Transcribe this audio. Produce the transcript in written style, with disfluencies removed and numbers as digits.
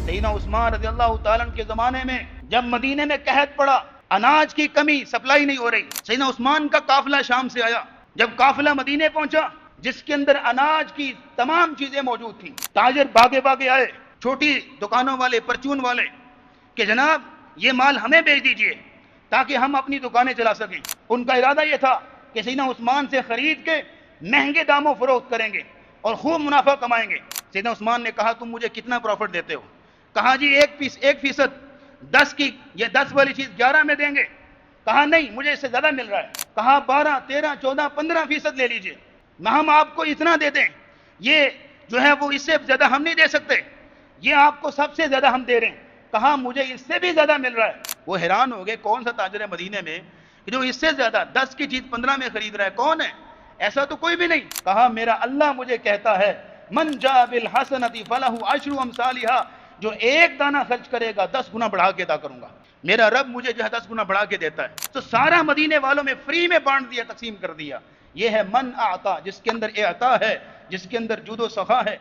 سیدنا عثمان رضی اللہ تعالیٰ عنہ کے زمانے میں جب مدینے میں قحط پڑا، اناج کی کمی، سپلائی نہیں ہو رہی، سیدنا عثمان کا قافلہ شام سے آیا. جب قافلہ مدینے پہنچا جس کے اندر اناج کی تمام چیزیں موجود تھیں، تاجر بھاگے بھاگے آئے، چھوٹی دکانوں والے، پرچون والے، کہ جناب یہ مال ہمیں بیچ دیجئے تاکہ ہم اپنی دکانیں چلا سکیں. ان کا ارادہ یہ تھا کہ سیدنا عثمان سے خرید کے مہنگے داموں فروخت کریں گے اور خوب منافع کمائیں گے. سیدنا عثمان نے کہا تم مجھے کتنا پروفٹ دیتے ہو؟ کہا جی 1%، 10 کی، یہ 10 والی چیز 11 میں دیں گے. کہا نہیں، مجھے اس سے زیادہ مل رہا ہے. کہا 12، 13، 14، 15% لے لیجئے، ہم آپ کو اتنا دے دیں، یہ جو ہے وہ اس سے زیادہ ہم نہیں دے سکتے، یہ آپ کو سب سے زیادہ ہم دے رہے ہیں. کہا مجھے اس سے بھی زیادہ مل رہا ہے. وہ حیران ہو گئے، کون سا تاجر ہے مدینے میں جو اس سے زیادہ 10 کی چیز 15 میں خرید رہا ہے؟ کون ہے؟ ایسا تو کوئی بھی نہیں. کہا میرا اللہ مجھے کہتا ہے من جاء بالحسنۃ فلہ عشر امثالھا، جو ایک دانہ خرچ کرے گا 10 گنا بڑھا کے عطا کروں گا. میرا رب مجھے جو ہے 10 گنا بڑھا کے دیتا ہے. تو سارا مدینے والوں میں فری میں بانٹ دیا، تقسیم کر دیا. یہ ہے من اعطا، جس کے اندر اعطا ہے، جس کے اندر جود و سخا ہے.